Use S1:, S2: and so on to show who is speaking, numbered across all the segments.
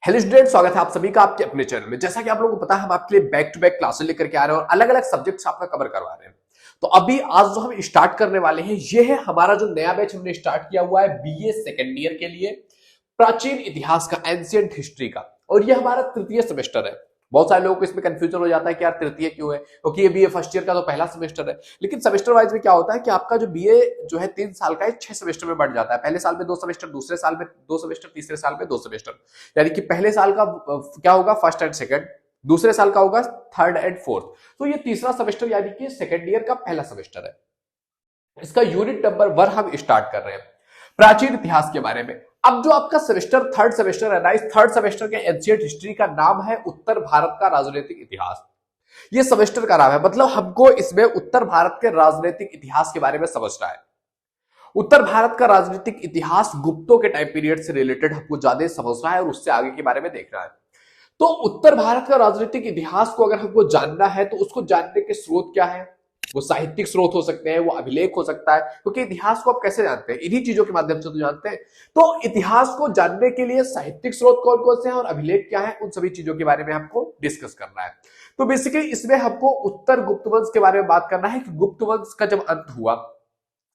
S1: Hello student, स्वागत है आप सभी का आपके अपने चैनल में। जैसा कि आप लोगों को पता है, हम आपके लिए बैक टू बैक क्लासेस लेकर के आ रहे हैं और अलग अलग सब्जेक्ट्स आपका कवर करवा रहे हैं। तो अभी आज जो हम स्टार्ट करने वाले हैं, ये है हमारा जो नया बैच हमने स्टार्ट किया हुआ है बीए सेकेंड ईयर के लिए, प्राचीन इतिहास का, एंशिएंट हिस्ट्री का। और ये हमारा तृतीय सेमेस्टर है। बहुत सारे लोगों को इसमें कंफ्यूजन हो जाता है कि यार तृतीय क्यों है, क्योंकि ये बीए फर्स्ट ईयर का तो पहला सेमेस्टर है। लेकिन सेमेस्टर वाइज में क्या होता है कि आपका जो बीए जो है 3 साल का है, 6 सेमेस्टर में बढ़ जाता है। पहले साल में 2 सेमेस्टर, दूसरे साल में 2 सेमेस्टर, तीसरे साल में 2 सेमेस्टर। यानी कि पहले साल का क्या होगा, फर्स्ट एंड सेकंड, दूसरे साल का होगा थर्ड एंड फोर्थ। तो ये तीसरा सेमेस्टर यानी कि सेकंड ईयर का पहला सेमेस्टर है। इसका यूनिट नंबर 1 हम स्टार्ट कर रहे हैं प्राचीन इतिहास के बारे में। अब जो आपका सेमेस्टर थर्ड सेमेस्टर है ना, इस थर्ड सेमेस्टर के एंशिएंट हिस्ट्री का नाम है उत्तर भारत का राजनीतिक इतिहास। ये सेमेस्टर का नाम है, मतलब हमको इसमें उत्तर भारत के राजनीतिक इतिहास के बारे में समझना है। उत्तर भारत का राजनीतिक इतिहास गुप्तों के टाइम पीरियड से रिलेटेड हमको ज्यादा समझना है और उससे आगे के बारे में देखना है। तो उत्तर भारत का राजनीतिक इतिहास को अगर हमको जानना है तो उसको जानने के स्रोत क्या है। वो साहित्यिक स्रोत हो सकते हैं, वो अभिलेख हो सकता है, क्योंकि इतिहास को आप कैसे जानते हैं, इन्हीं चीजों के माध्यम से तो जानते हैं। तो इतिहास को जानने के लिए साहित्यिक स्रोत कौन कौन से हैं और अभिलेख क्या है, उन सभी चीजों के बारे में आपको डिस्कस करना है। तो बेसिकली इसमें हमको उत्तर गुप्त वंश के बारे में बात करना है कि गुप्त वंश का जब अंत हुआ,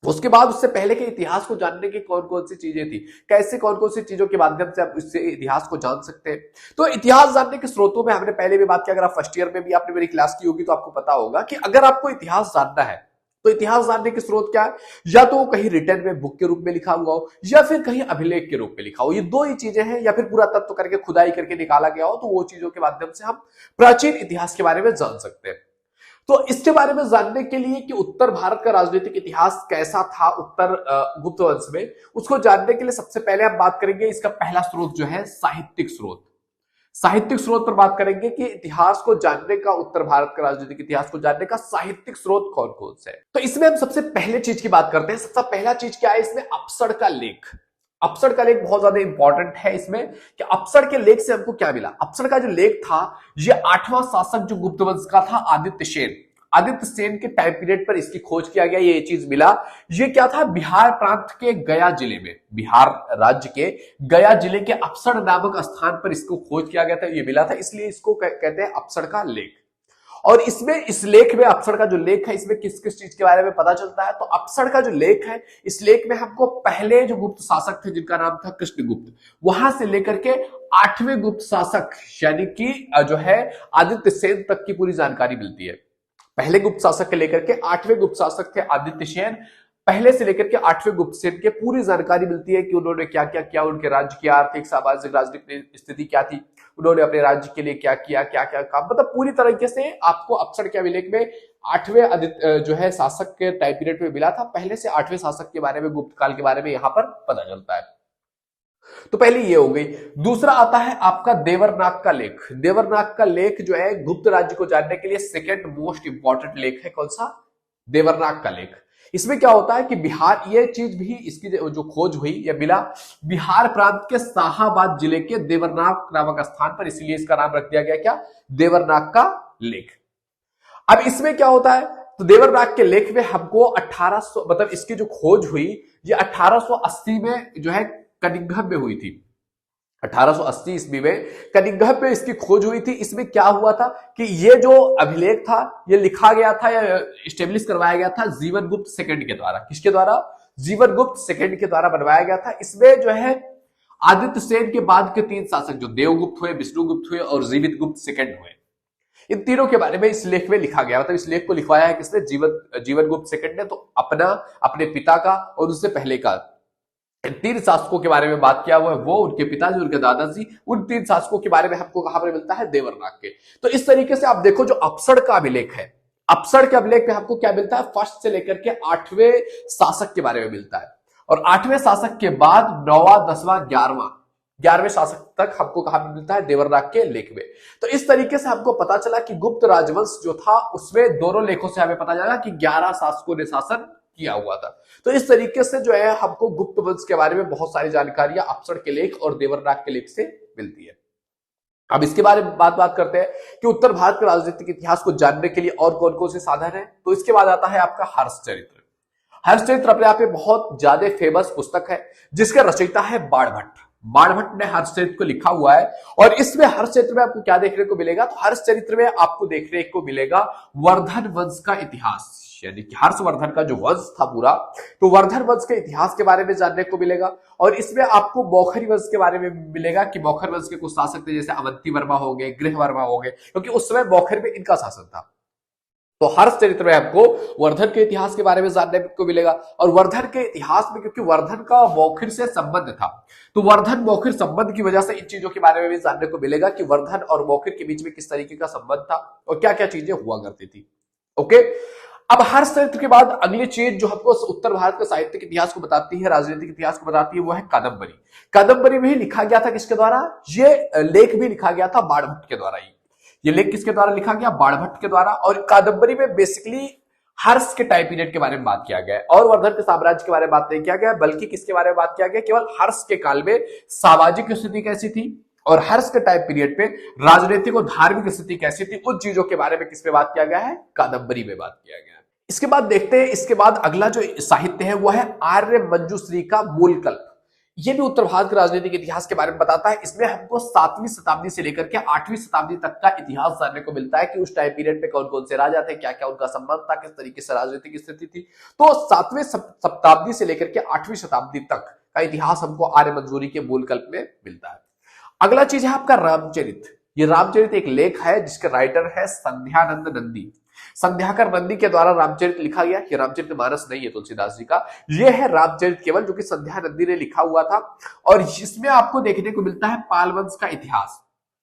S1: उसके बाद उससे पहले के इतिहास को जानने की कौन कौन सी चीजें थी, कैसे कौन कौन सी चीजों के माध्यम से आप इससे इतिहास को जान सकते हैं। तो इतिहास जानने के स्रोतों में हमने पहले भी बात की। अगर आप फर्स्ट ईयर में भी आपने मेरी क्लास की होगी तो आपको पता होगा कि अगर आपको इतिहास जानना है तो इतिहास जानने के स्रोत क्या है, या तो वो कहीं रिटर्न में बुक के रूप में लिखा हुआ हो या फिर कहीं अभिलेख के रूप में लिखा हो। ये दो ही चीजें हैं, या फिर पूरा तत्व करके खुदाई करके निकाला गया हो, तो वो चीजों के माध्यम से हम प्राचीन इतिहास के बारे में जान सकते हैं। तो इसके बारे में जानने के लिए कि उत्तर भारत का राजनीतिक इतिहास कैसा था उत्तर गुप्त वंश में, उसको जानने के लिए सबसे पहले हम बात करेंगे इसका पहला स्रोत जो है साहित्यिक स्रोत। साहित्यिक स्रोत पर बात करेंगे कि इतिहास को जानने का, उत्तर भारत का राजनीतिक इतिहास को जानने का साहित्यिक स्रोत कौन कौन से है। तो इसमें हम सबसे पहले चीज की बात करते हैं। सबसे पहला चीज क्या है इसमें, अपसड़ का लेख। अपसड़ का लेख बहुत ज्यादा इंपॉर्टेंट है इसमें कि अपसड़ के लेख से हमको क्या मिला। अपसड़ का जो लेख था, ये 8वां शासक जो गुप्त वंश का था, आदित्य सेन, आदित्य सेन के टाइम पीरियड पर इसकी खोज किया गया, ये चीज मिला। ये क्या था, बिहार प्रांत के गया जिले में, बिहार राज्य के गया जिले के अपसड़ नामक स्थान पर इसको खोज किया गया था, ये मिला था, इसलिए इसको कहते हैं अपसड़ का लेख। और इसमें, इस लेख में, अपसड़ का जो लेख है, इसमें किस किस चीज के बारे में पता चलता है। तो अपसड़ का जो लेख है, इस लेख में हमको पहले जो गुप्त शासक थे जिनका नाम था कृष्णगुप्त, वहां से लेकर के 8वें गुप्त शासक यानी कि जो है आदित्य सेन तक की पूरी जानकारी मिलती है। पहले गुप्त शासक के लेकर के 8वें गुप्त शासक थे आदित्य सेन, पहले से लेकर के 8वें गुप्त सेन के पूरी जानकारी मिलती है कि उन्होंने क्या क्या किया, उनके राज्य की आर्थिक, सामाजिक, राजनीतिक स्थिति क्या थी, उन्होंने अपने राज्य के लिए क्या किया, क्या क्या काम, मतलब पूरी तरीके से आपको अपसड़ के अभिलेख में 8वें जो है शासक के टाइम पीरियड में मिला था। पहले से 8वें शासक के बारे में, गुप्त काल के बारे में यहां पर पता चलता है। तो पहले ये हो गई। दूसरा आता है आपका देवरनाग का लेख। देवरनाग का लेख जो है गुप्त राज्य को जानने के लिए सेकंड मोस्ट इंपॉर्टेंट लेख है। कौन सा, देवरनाग का लेख। इसमें क्या होता है कि बिहार, ये चीज भी इसकी जो खोज हुई या मिला, बिहार प्रांत के शाहाबाद जिले के देवरनाग नामक स्थान पर, इसलिए इसका नाम रख दिया गया क्या, देवरनाग का लेख। अब इसमें क्या होता है, तो देवरनाग के लेख में हमको 1800, मतलब इसकी जो खोज हुई ये 1880 में जो है कनिंघम में हुई थी। 1880 ईस्वी में कनिंघम में इसकी खोज हुई थी। इसमें क्या हुआ था कि ये जो अभिलेख था ये लिखा गया था या स्टेब्लिश करवाया गया था जीवनगुप्त सेकंड के द्वारा। किसके द्वारा, जीवनगुप्त सेकंड के द्वारा बनवाया गया था। इसमें जो है आदित्य सेन के बाद के 3 शासक जो देवगुप्त हुए, विष्णुगुप्त हुए और जीवितगुप्त सेकंड हुए, इन तीनों के बारे में इस लेख में लिखा गया। मतलब इस लेख को लिखवाया है किसने, जीवनगुप्त सेकंड ने। तो अपने पिता का और उससे पहले का 3 शासकों के बारे में बात किया हुआ है, वो, उनके पिताजी, उनके दादाजी, उन 3 शासकों के बारे में हमको कहां पर मिलता है, देवरनाग के। तो इस तरीके से आप देखो, जो अपसड़ का अभिलेख है, अपसड़ के अभिलेख में हमको क्या मिलता है, फर्स्ट से लेकर के 8वें शासक के बारे में मिलता है। और 8वें शासक के बाद 9वां, 10वां, 11वें शासक तक हमको कहां पर मिलता है, देवरनाग के लेख में। तो इस तरीके से हमको पता चला कि गुप्त राजवंश जो था उसमें दोनों लेखों से हमें पता चला कि 11 शासकों ने शासन किया हुआ था। तो इस तरीके से जो है हमको गुप्त वंश के बारे में बहुत सारी जानकारियां अपसड़ के लेख और देवरनाग के लेख से मिलती है। अब इसके बारे में बात करते हैं कि उत्तर भारत के राजनीतिक इतिहास को जानने के लिए और कौन कौन से साधन है। तो इसके बाद आता है आपका हर्षचरित्र। हर्षचरित्र अपने आप में बहुत ज्यादा फेमस पुस्तक है जिसका रचयिता है बाणभट्ट। बाणभट्ट ने हर्षचरित को लिखा हुआ है और इसमें हर्षचरित्र में आपको क्या देखने को मिलेगा, तो हर्षचरित्र में आपको देखने को मिलेगा वर्धन वंश का इतिहास, यानी कि हर्षवर्धन का जो वंश था पूरा, तो वर्धन वंश के इतिहास के बारे में जानने को मिलेगा। और इसमें आपको मौखरी वंश के बारे में मिलेगा कि मौखर वंश के कुछ शासक थे जैसे अवंती वर्मा हो गए, गृह वर्मा हो गए, क्योंकि उस समय मौखर में इनका शासन था। तो हर्षचरित्र में आपको वर्धन के इतिहास के बारे में जानने को मिलेगा। और वर्धन के इतिहास में क्योंकि वर्धन का मौखिर से संबंध था, तो वर्धन मौखिर संबंध की वजह से इन चीजों के बारे में भी जानने को मिलेगा कि वर्धन और मौखिर के बीच में किस तरीके का संबंध था और क्या क्या चीजें हुआ करती थी। ओके, अब हर्षचरित्र के बाद अगली चीज जो हमको उत्तर भारत के साहित्यिक इतिहास को बताती है, राजनीतिक इतिहास को बताती है, वो है कादम्बरी। कादम्बरी भी लिखा गया था किसके द्वारा, ये लेख भी लिखा गया था बाणभट्ट के द्वारा ही। ये लेख किसके द्वारा लिखा गया, बाणभट्ट के द्वारा। और कादम्बरी में बेसिकली हर्ष के टाइम पीरियड के बारे में बात किया गया है और वर्धन के साम्राज्य के बारे में बात नहीं किया गया, बल्कि किसके बारे में बात किया गया, केवल हर्ष के काल में सामाजिक स्थिति कैसी थी और हर्ष के टाइम पीरियड पे राजनीतिक और धार्मिक स्थिति कैसी थी, उन चीजों के बारे में किसमें बात किया गया है, कादम्बरी में बात किया गया है। इसके बाद देखते हैं, इसके बाद अगला जो साहित्य है वो है आर्य मंजूश्री का मूलकल्प। ये भी उत्तर भारत के राजनीतिक इतिहास के बारे में बताता है। इसमें हमको 7वीं शताब्दी से लेकर के 8वीं शताब्दी तक का इतिहास जानने को मिलता है कि उस टाइम पीरियड पे कौन कौन से राजा थे, क्या क्या उनका संबंध था, किस तरीके से राजनीतिक स्थिति थी। तो 7वीं शताब्दी से लेकर के 8वीं शताब्दी तक का इतिहास हमको आर्य मंजूरी के मूलकल्प में मिलता है। अगला चीज है आपका रामचरित। ये रामचरित एक लेख है जिसके राइटर है संध्यानंद नंदी। संध्याकर नंदी के द्वारा रामचरित लिखा गया। ये रामचरित मानस नहीं है तुलसीदास जी का, ये है रामचरित केवल, जो कि संध्या नंदी ने लिखा हुआ था। और इसमें आपको देखने को मिलता है पाल वंश का इतिहास,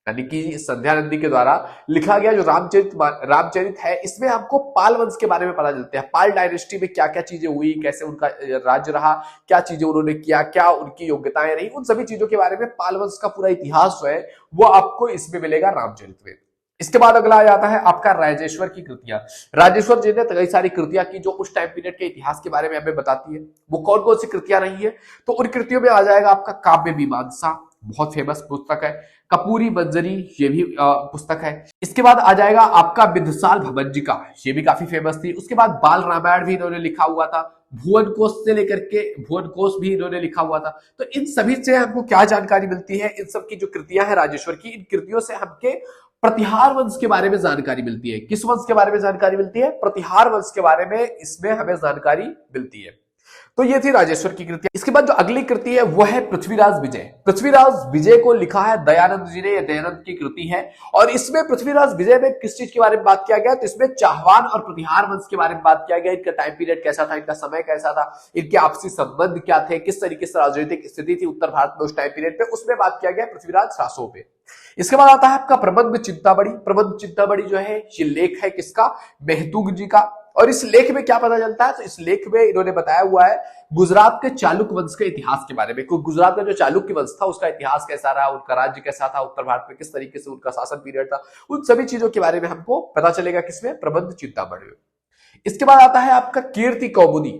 S1: यानी कि संध्या नंदी के द्वारा लिखा गया जो रामचरित है, इसमें आपको पाल वंश के बारे में पता चलता है। पाल डायनेस्टी में क्या क्या चीजें हुई, कैसे उनका राज्य रहा, क्या चीजें उन्होंने किया, क्या उनकी योग्यताएं रही, उन सभी चीजों के बारे में पाल वंश का पूरा इतिहास जो है वो आपको इसमें मिलेगा रामचरित में। इसके बाद अगला आ जाता है आपका राजेश्वर की कृतियां। राजेश्वर जी ने कई सारी कृतियां की जो उस टाइम पीरियड के इतिहास के बारे में हमें बताती है। वो कौन कौन सी कृतियां रही है, तो उन कृतियों में आ जाएगा आपका काव्य मीमांसा, बहुत फेमस पुस्तक है। कपूरी मंजरी, ये भी पुस्तक है। इसके बाद आ जाएगा आपका बिंदुसार भवंजिका, ये भी काफी फेमस थी। उसके बाद बाल रामायण भी इन्होंने लिखा हुआ था। भुवन कोश से लेकर के भुवन कोश भी इन्होंने लिखा हुआ था। तो इन सभी से हमको क्या जानकारी मिलती है, इन सब की जो कृतियां हैं राजेश्वर की, इन कृतियों से हमके प्रतिहार वंश के बारे में जानकारी मिलती है। किस वंश के बारे में जानकारी मिलती है, प्रतिहार वंश के बारे में इसमें हमें जानकारी मिलती है। तो ये थी राजेश्वर की कृति। इसके बाद जो अगली कृति है वो है पृथ्वीराज विजय। पृथ्वीराज विजय को लिखा है दयानंद जी ने, दयानंद की कृति है। और इसमें पृथ्वीराज विजय में किस चीज के बारे में बात किया गया, तो इसमें चाहवान और प्रतिहार वंश के बारे में बात किया गया। इनका टाइम पीरियड कैसा था, इनका समय कैसा था, इनके आपसी संबंध क्या थे, किस तरीके से राजनीतिक स्थिति थी उत्तर भारत में उस टाइम पीरियड पे, उसमें बात किया गया पृथ्वीराज शासों पे। इसके बाद आता है आपका प्रबंध चिंतामणि। प्रबंध चिंतामणि जो है ये लेख है किसका, मेहतूग जी का। और इस लेख में क्या पता चलता है, तो इस लेख में इन्होंने बताया हुआ है गुजरात के चालुक्य वंश के इतिहास के बारे में। गुजरात का जो चालुक्य वंश था उसका इतिहास कैसा रहा, उनका राज्य कैसा था, उत्तर भारत में किस तरीके से उनका शासन पीरियड था, उन सभी चीजों के बारे में हमको पता चलेगा किसमें, प्रबंध चिंतामणि में। इसके बाद आता है आपका कीर्ति कौमुदी।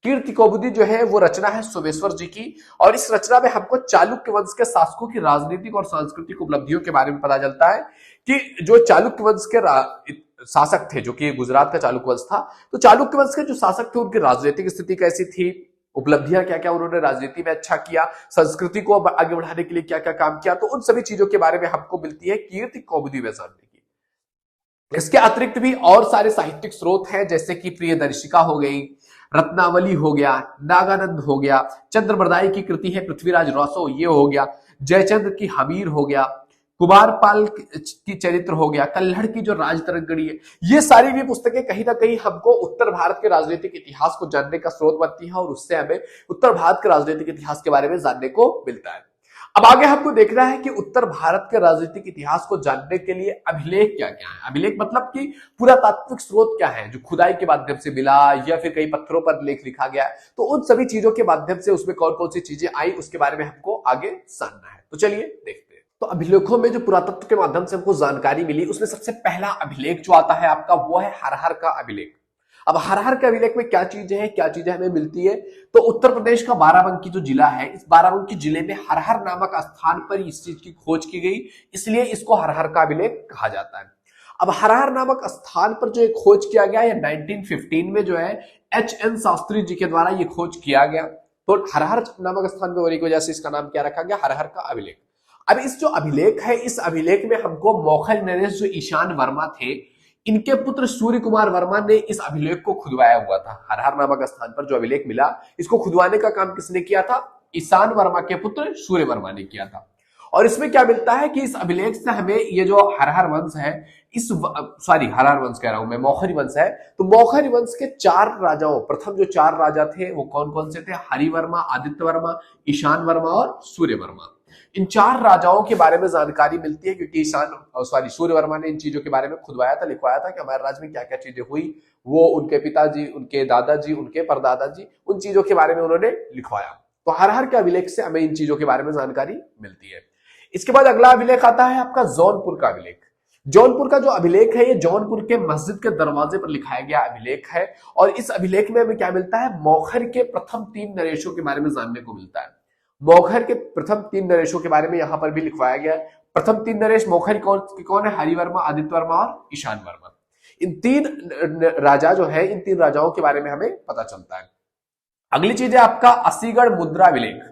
S1: कीर्ति कौमुदी जो है वो रचना है सोमेश्वर जी की। और इस रचना में हमको चालुक्य वंश के शासकों की राजनीतिक और सांस्कृतिक उपलब्धियों के बारे में पता चलता है कि जो चालुक्य वंश के शासक थे, जो कि गुजरात का चालुक्य वंश था, तो चालुक्य वंश के जो शासक थे उनकी राजनीतिक स्थिति कैसी थी, उपलब्धियां क्या क्या उन्होंने राजनीति में अच्छा किया, संस्कृति को आगे बढ़ाने के लिए क्या क्या काम किया, तो उन सभी चीजों के बारे में हमको मिलती है कीर्ति कौमुदी में जानने की। इसके अतिरिक्त भी और सारे साहित्यिक स्रोत हैं, जैसे कि प्रियदर्शिका हो गई, रत्नावली हो गया, नागानंद हो गया, चंद्रबरदाई की कृति है पृथ्वीराज रौसो, ये हो गया, जयचंद्र की हमीर हो गया, कुमारपाल की चरित्र हो गया, कल्हड़ की जो राजतरंगिणी है, ये सारी भी पुस्तकें कहीं ना कहीं हमको उत्तर भारत के राजनीतिक इतिहास को जानने का स्रोत बनती है और उससे हमें उत्तर भारत के राजनीतिक इतिहास के बारे में जानने को मिलता है। अब आगे हमको देखना है कि उत्तर भारत के राजनीतिक इतिहास को जानने के लिए अभिलेख क्या क्या है। अभिलेख मतलब कि पुरातात्विक स्रोत क्या है, जो खुदाई के माध्यम से मिला या फिर कई पत्थरों पर लेख लिखा गया है, तो उन सभी चीजों के माध्यम से उसमें कौन कौन सी चीजें आई उसके बारे में हमको आगे जानना है। तो चलिए देखते हैं। तो अभिलेखों में जो पुरातत्व के माध्यम से हमको जानकारी मिली, उसमें सबसे पहला अभिलेख जो आता है आपका वो है हरहर का अभिलेख। अब हरहर के अभिलेख में क्या चीजें हमें मिलती है, तो उत्तर प्रदेश का बाराबंकी जो जिला है, इस बाराबंकी जिले में हरहर नामक स्थान पर इस चीज की खोज की गई, इसलिए इसको हरहर का अभिलेख कहा जाता है। अब हरहर नामक स्थान पर जो खोज किया गया, ये 1915 में जो है HN शास्त्री जी के द्वारा ये खोज किया गया। तो हरहर नामक स्थान पर होने की वजह से इसका नाम क्या रखा गया, हरहर का अभिलेख। अब इस जो अभिलेख है, इस अभिलेख में हमको मौखर नरेश जो ईशान वर्मा थे, इनके पुत्र सूर्य कुमार वर्मा ने इस अभिलेख को खुदवाया हुआ था। हरहर नामक स्थान पर जो अभिलेख मिला, इसको खुदवाने का काम किसने किया था, ईशान वर्मा के पुत्र सूर्य वर्मा ने किया था। और इसमें क्या मिलता है कि इस अभिलेख से हमें ये जो हरहर वंश है, हरहर वंश कह रहा हूं मैं, मौखरी वंश है, तो मौखरी वंश के 4 राजाओं, प्रथम जो 4 राजा थे वो कौन कौन से थे, हरिवर्मा, आदित्य वर्मा, ईशान वर्मा और सूर्य वर्मा। इन 4 राजाओं के बारे में जानकारी मिलती है, क्योंकि सूर्य वर्मा ने इन चीजों के बारे में खुदवाया था, लिखवाया था कि हमारे राज्य में क्या क्या चीजें हुई, वो उनके पिताजी, उनके दादाजी, उनके परदादाजी, उन चीजों के बारे में उन्होंने लिखवाया। तो हरहर के अभिलेख से हमें इन चीजों के बारे में जानकारी मिलती है। इसके बाद अगला अभिलेख आता है आपका जौनपुर का अभिलेख। जौनपुर का जो अभिलेख है, ये जौनपुर के मस्जिद के दरवाजे पर लिखाया गया अभिलेख है। और इस अभिलेख में हमें क्या मिलता है, मौखर के प्रथम 3 नरेशों के बारे में जानने को मिलता है। मौखर के प्रथम 3 नरेशों के बारे में यहां पर भी लिखवाया गया है। प्रथम 3 नरेश मौखर कौन है, हरिवर्मा, आदित्य वर्मा और ईशान वर्मा। इन 3 राजा जो है, इन 3 राजाओं के बारे में हमें पता चलता है। अगली चीज है आपका अस्सीगढ़ मुद्रा अभिलेख।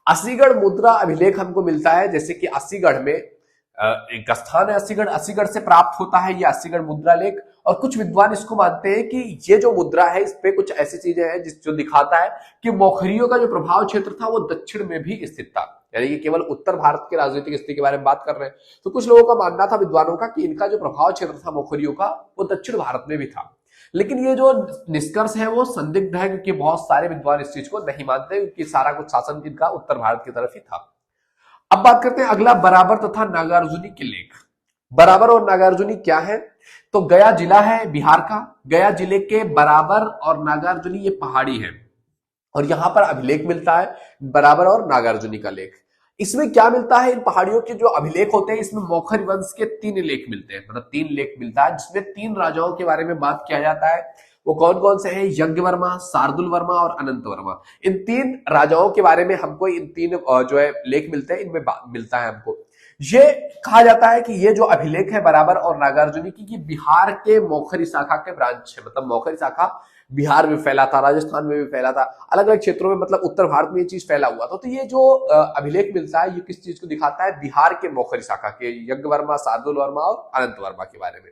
S1: अस्सीगढ़ मुद्रा अभिलेख हमको मिलता है, जैसे कि अस्सीगढ़ में एक स्थान है अस्सीगढ़, अस्सीगढ़ से प्राप्त होता है ये अस्सीगढ़ मुद्रा लेख। और कुछ विद्वान इसको मानते हैं कि ये जो मुद्रा है, इस पे कुछ ऐसी चीजें हैं जो दिखाता है कि मौखरियों का जो प्रभाव क्षेत्र था वो दक्षिण में भी स्थित था, यानी कि केवल उत्तर भारत के राजनीतिक स्थिति के बारे में बात कर रहे हैं। तो कुछ लोगों का मानना था, विद्वानों का, कि इनका जो प्रभाव क्षेत्र था मौखरियों का, वो दक्षिण भारत में भी था। लेकिन ये जो निष्कर्ष है वो संदिग्ध है, क्योंकि बहुत सारे विद्वान इस चीज को नहीं मानते, क्योंकि सारा कुछ शासन इनका उत्तर भारत की तरफ ही था। अब बात करते हैं अगला, बराबर तथा नागार्जुनी के लेख। बराबर और नागार्जुनी क्या है, तो गया जिला है बिहार का, गया जिले के बराबर और नागार्जुनी ये पहाड़ी है, और यहां पर अभिलेख मिलता है बराबर और नागार्जुनी का लेख। इसमें क्या मिलता है, इन पहाड़ियों के जो अभिलेख होते हैं, इसमें मौखर वंश के 3 लेख मिलते हैं, मतलब 3 लेख मिलता है, जिसमें 3 राजाओं के बारे में बात किया जाता है। वो कौन कौन से हैं, यज्ञ वर्मा, शार्दुल वर्मा और अनंत वर्मा। इन 3 राजाओं के बारे में हमको इन 3 जो है लेख मिलते हैं, इनमें मिलता है हमको। ये कहा जाता है कि ये जो अभिलेख है बराबर और नागार्जुनी की, बिहार के मौखरी शाखा के ब्रांच है, मतलब मौखरी शाखा बिहार में फैला था, राजस्थान में भी फैला था, अलग अलग क्षेत्रों में, मतलब उत्तर भारत में ये चीज फैला हुआ था। तो ये जो अभिलेख मिलता है, ये किस चीज को दिखाता है, बिहार के मौखरी शाखा के यज्ञ वर्मा, शार्दुल वर्मा और अनंत वर्मा के बारे में।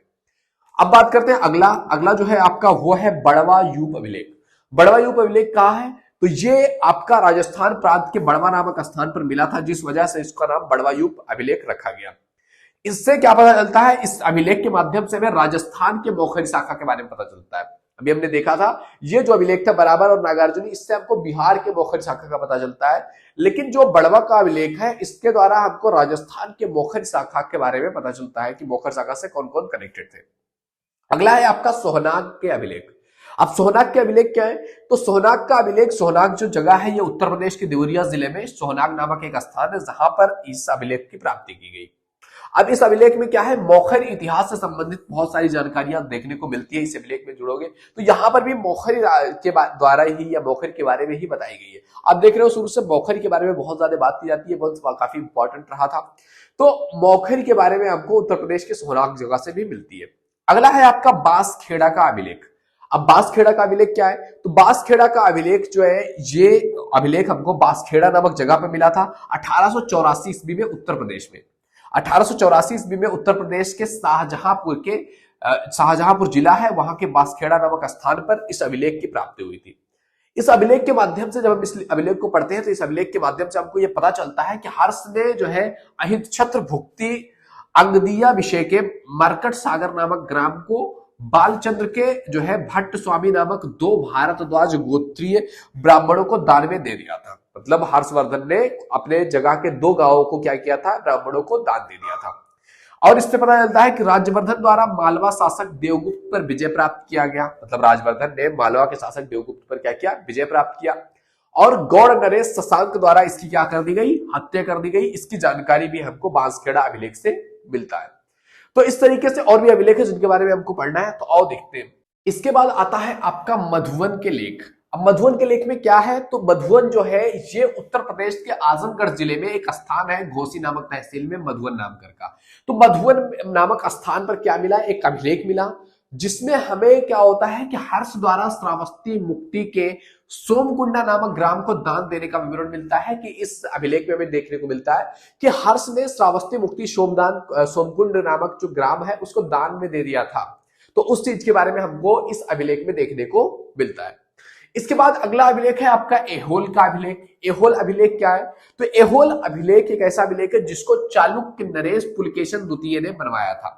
S1: अब बात करते हैं अगला जो है आपका, वो है बड़वा यूप अभिलेख। बड़वा यूप अभिलेख कहाँ है, तो ये आपका राजस्थान प्रांत के बड़वा नामक स्थान पर मिला था, जिस वजह से इसका नाम बड़वा यूप अभिलेख रखा गया। इससे क्या पता चलता है, इस अभिलेख के माध्यम से हमें राजस्थान के मौखरी शाखा के बारे में पता चलता है। अभी हमने देखा था ये जो अभिलेख था बराबर और नागार्जुनी, इससे हमको बिहार के मौखरी शाखा का पता चलता है। लेकिन जो बड़वा का अभिलेख है, इसके द्वारा हमको राजस्थान के मौखरी शाखा के बारे में पता चलता है कि मौखरी शाखा से कौन कौन कनेक्टेड थे। अगला है आपका सोहनाग के अभिलेख। अब सोहनाग के अभिलेख क्या है, तो सोहनाग का अभिलेख, सोहनाग जो जगह है ये उत्तर प्रदेश के देवरिया जिले में सोहनाग नामक एक स्थान है, जहां पर इस अभिलेख की प्राप्ति की गई। अब इस अभिलेख में क्या है, मौखरी इतिहास से संबंधित बहुत सारी जानकारियां देखने को मिलती है। इस अभिलेख में जुड़ोगे तो यहां पर भी मौखरी के द्वारा ही या मौखरी के बारे में ही बताई गई है। आप देख रहे हो शुरू से मौखरी के बारे में बहुत ज्यादा बात की जाती है, बहुत काफी इंपॉर्टेंट रहा था। तो मौखरी के बारे में आपको उत्तर प्रदेश के सोहनाग जगह से भी मिलती है। अगला है आपका बांसखेड़ा का अभिलेख। अब बांसखेड़ा का अभिलेख क्या है, तो बांसखेड़ा का अभिलेख जो है, ये अभिलेख हमको बांसखेड़ा नामक जगह पर मिला था 1884 ईस्वी में उत्तर प्रदेश में। 1884 ईस्वी में उत्तर प्रदेश के शाहजहांपुर जिला है, वहां के बांसखेड़ा नामक स्थान पर इस अभिलेख की प्राप्ति हुई थी। इस अभिलेख के माध्यम से जब हम इस अभिलेख को पढ़ते हैं, तो इस अभिलेख के माध्यम से हमको यह पता चलता है कि हर्ष ने जो है अहित छत्र भुक्ति अंगदिया विषय के मरकट सागर नामक ग्राम को बालचंद्र के जो है भट्ट स्वामी नामक 2 भारद्वाज गोत्रीय ब्राह्मणों को दान में दे दिया था। मतलब हर्षवर्धन ने अपने जगह के 2 गांवों को क्या किया था, ब्राह्मणों को दान दे दिया था। और इससे पता चलता है कि राज्यवर्धन द्वारा मालवा शासक देवगुप्त पर विजय प्राप्त किया गया। मतलब राज्यवर्धन ने मालवा के शासक देवगुप्त पर क्या किया, विजय प्राप्त किया। और गौड़ नरेश शशांक द्वारा इसकी क्या कर दी गई, हत्या कर दी गई। इसकी जानकारी भी हमको बांसखेड़ा अभिलेख से मिलता है। तो इस तरीके से और भी अभिलेख है जिनके बारे में हमको पढ़ना है, तो आओ देखते हैं। इसके बाद आता है आपका मधुवन के लेख। अब मधुवन के लेख में क्या है, तो मधुवन जो है ये उत्तर प्रदेश के आजमगढ़ जिले में एक स्थान है, घोसी नामक तहसील में, मधुवन नाम का। तो मधुवन नामक स्थान पर क्या मिला, एक अभिलेख मिला। जिसमें हमें क्या होता है कि हर्ष द्वारा श्रावस्ती मुक्ति के सोमकुंडा नामक ग्राम को दान देने का विवरण मिलता है। कि इस अभिलेख में हमें देखने को मिलता है कि हर्ष ने श्रावस्ती मुक्ति सोमकुंड नामक जो ग्राम है उसको दान में दे दिया था। तो उस चीज के बारे में हमको इस अभिलेख में देखने को मिलता है। इसके बाद अगला अभिलेख है आपका एहोल का अभिलेख। एहोल अभिलेख क्या है? तो एहोल अभिलेख एक ऐसा अभिलेख है जिसको चालुक्य नरेश पुलकेशन द्वितीय ने बनवाया था।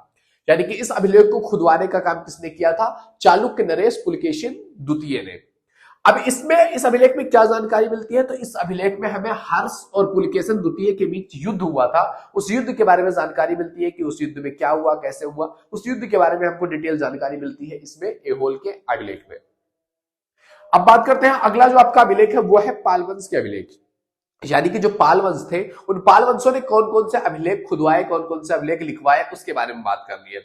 S1: यानी कि इस अभिलेख को खुदवाने का काम किसने किया था? चालुक्य नरेश पुलकेशिन द्वितीय ने। अब इसमें इस अभिलेख में क्या जानकारी मिलती है? तो इस अभिलेख में हमें हर्ष और पुलकेशन द्वितीय के बीच युद्ध हुआ था, उस युद्ध के बारे में जानकारी मिलती है कि उस युद्ध में क्या हुआ, कैसे हुआ, उस युद्ध के बारे में हमको डिटेल जानकारी मिलती है इसमें एहोल के अभिलेख में। अब बात करते हैं अगला जो आपका अभिलेख है वो है पाल वंश के अभिलेख। यानी कि जो पाल वंश थे उन पाल वंशों ने कौन कौन से अभिलेख खुदवाए, कौन कौन से अभिलेख लिखवाए, उसके बारे में बात करनी है।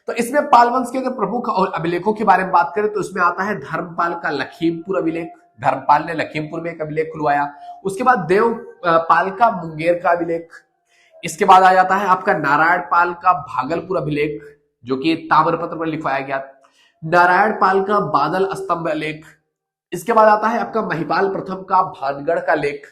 S1: तो इसमें पाल वंश के अगर प्रमुख और अभिलेखों के बारे में बात करें तो इसमें आता है धर्मपाल का लखीमपुर अभिलेख। धर्मपाल ने लखीमपुर में एक अभिलेख खुलवाया। उसके बाद देवपाल का मुंगेर का अभिलेख। इसके बाद आ जाता है आपका नारायण पाल का भागलपुर अभिलेख जो कि ताम्रपत्र में लिखवाया गया। नारायण पाल का बादल स्तंभ लेख। इसके बाद आता है आपका महिपाल प्रथम का भानगढ़ का लेख।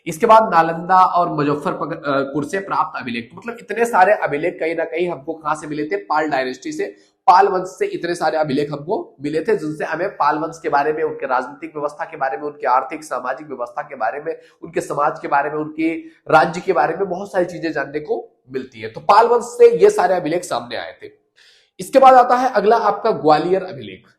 S1: इसके बाद नालंदा और मुजफ्फरपुर से प्राप्त अभिलेख। तो मतलब इतने सारे अभिलेख कहीं ना कहीं हमको कहां से मिले थे? पाल डायनेस्टी से, पाल वंश से इतने सारे अभिलेख हमको मिले थे जिनसे हमें पाल वंश के बारे में, उनके राजनीतिक व्यवस्था के बारे में, उनके आर्थिक सामाजिक व्यवस्था के बारे में, उनके समाज के बारे में, उनके राज्य के बारे में बहुत सारी चीजें जानने को मिलती है। तो पाल वंश से ये सारे अभिलेख सामने आए थे। इसके बाद आता है अगला आपका ग्वालियर अभिलेख।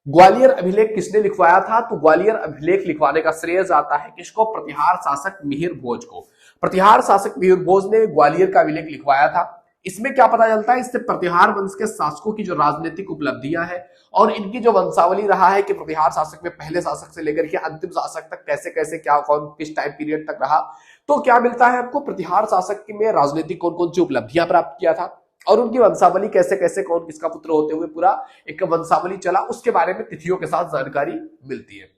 S1: ग्वालियर अभिलेख किसने लिखवाया था? तो ग्वालियर अभिलेख लिखवाने का श्रेय जाता है किसको? प्रतिहार शासक मिहिर भोज को। प्रतिहार शासक मिहिर भोज ने ग्वालियर का अभिलेख लिखवाया था। इसमें क्या पता चलता है? इससे प्रतिहार वंश के शासकों की जो राजनीतिक उपलब्धियां हैं और इनकी जो वंशावली रहा है कि प्रतिहार शासक में पहले शासक से लेकर के अंतिम शासक तक कैसे कैसे क्या कौन किस टाइम पीरियड तक रहा, तो क्या मिलता है आपको? प्रतिहार शासक में राजनीतिक कौन कौन सी उपलब्धियां प्राप्त किया था और उनकी वंशावली कैसे कैसे कौन किसका पुत्र होते हुए पूरा एक वंशावली चला, उसके बारे में तिथियों के साथ जानकारी मिलती है।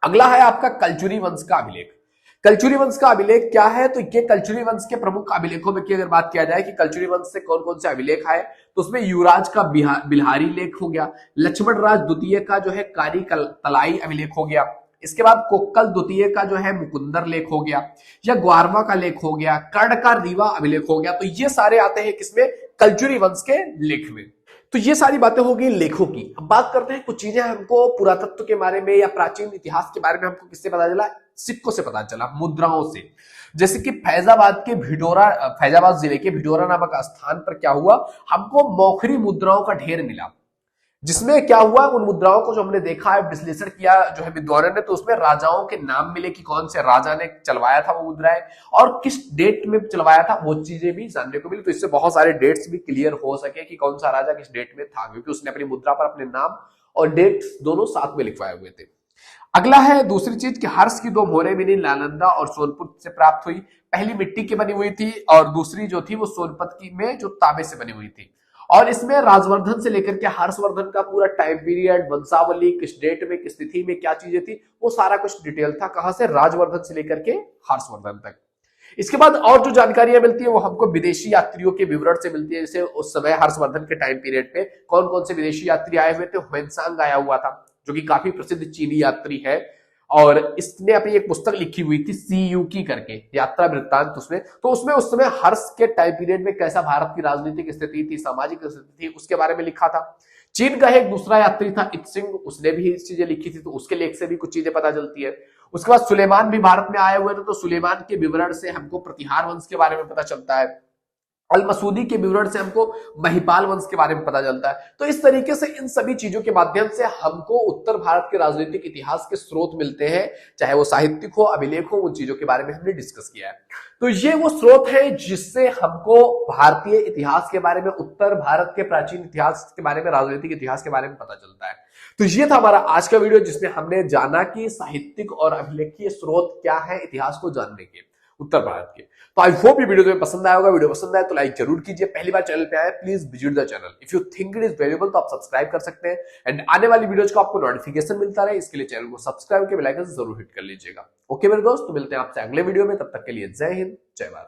S1: अगला है आपका कलचुरी वंश का अभिलेख। कलचुरी वंश का अभिलेख क्या है? तो ये कलचुरी वंश के प्रमुख अभिलेखों में की अगर बात किया जाए कि कलचुरी वंश से कौन कौन से अभिलेख आए, तो उसमें युवराज का बिल्हारी लेख हो गया, लक्ष्मण राज द्वितीय का जो है कारी तलाई अभिलेख हो गया, इसके बाद कोक्कल द्वितीय का जो है मुकुंदर लेख हो गया, या ग्वारवा का लेख हो गया, कर्ण का रीवा अभिलेख हो गया। तो ये सारे आते हैं किसमें? कलचुरी वंश के लेख में। तो ये सारी बातें हो गई लेखों की। अब बात करते हैं कुछ चीजें हमको पुरातत्व के बारे में या प्राचीन इतिहास के बारे में हमको किससे पता चला? सिक्कों से पता चला, मुद्राओं से। जैसे कि फैजाबाद जिले के भिडोरा नामक स्थान पर क्या हुआ? हमको मौखरी मुद्राओं का ढेर मिला, जिसमें क्या हुआ? उन मुद्राओं को जो हमने देखा है, विश्लेषण किया जो है विद्वानों ने, तो उसमें राजाओं के नाम मिले कि कौन से राजा ने चलवाया था वो मुद्राएं और किस डेट में चलवाया था, वो चीजें भी जानने को मिली। तो इससे बहुत सारे डेट्स भी क्लियर हो सके कि कौन सा राजा किस डेट में था, क्योंकि उसने अपनी मुद्रा पर अपने नाम और डेट दोनों साथ में लिखवाए हुए थे। अगला है दूसरी चीज कि हर्ष की 2 मोहरें मिली, नालंदा और सोनपुर से प्राप्त हुई। पहली मिट्टी की बनी हुई थी और दूसरी जो थी वो सोनपत की में जो तांबे से बनी हुई थी। और इसमें राजवर्धन से लेकर के हर्षवर्धन का पूरा टाइम पीरियड, वंशावली, किस डेट में, किस तिथि में क्या चीजें थी, वो सारा कुछ डिटेल था। कहां से? राजवर्धन से लेकर के हर्षवर्धन तक। इसके बाद और जो जानकारियां मिलती है वो हमको विदेशी यात्रियों के विवरण से मिलती है। जैसे उस समय हर्षवर्धन के टाइम पीरियड पे कौन कौन से विदेशी यात्री आए हुए थे? ह्वेनसांग आया हुआ था जो कि काफी प्रसिद्ध चीनी यात्री है और इसने अपनी एक पुस्तक लिखी हुई थी सीयूकी करके, यात्रा वृत्तांत। उसमें तो उसमें उस समय हर्ष के टाइम पीरियड में कैसा भारत की राजनीतिक स्थिति थी, सामाजिक स्थिति थी, उसके बारे में लिखा था। चीन का एक दूसरा यात्री था इत्सिंग, उसने भी इस चीजें लिखी थी, तो उसके लेख से भी कुछ चीजें पता चलती है। उसके बाद सुलेमान भी भारत में आए हुए थे, तो सुलेमान के विवरण से हमको प्रतिहार वंश के बारे में पता चलता है। अल मसूदी के विवरण से हमको महिपाल वंश के बारे में पता चलता है। तो इस तरीके से इन सभी चीजों के माध्यम से हमको उत्तर भारत के राजनीतिक इतिहास के स्रोत मिलते हैं, चाहे वो साहित्यिक हो, अभिलेख हो, उन चीजों के बारे में हमने डिस्कस किया है। तो ये वो स्रोत है जिससे हमको भारतीय इतिहास के बारे में, उत्तर भारत के प्राचीन इतिहास के बारे में, राजनीतिक इतिहास के बारे में पता चलता है। तो ये था हमारा आज का वीडियो जिसमें हमने जाना कि साहित्यिक और अभिलेखीय स्रोत क्या है इतिहास को जानने के उत्तर भारत के। तो आई होप ये वीडियो तुम्हें पसंद आया होगा। वीडियो पसंद आए तो लाइक जरूर कीजिए। पहली बार चैनल पे आए please visit the channel. If you think it is valuable तो आप सब्सक्राइब कर सकते हैं एंड आने वाली वीडियोज को आपको नोटिफिकेशन मिलता रहे इसके लिए चैनल को सब्सक्राइब के बेल आइकन जरूर हिट कर लीजिएगा। ओके मेरे दोस्त, तो मिलते हैं आपसे अगले वीडियो में, तब तक के लिए जय हिंद, जय भारत।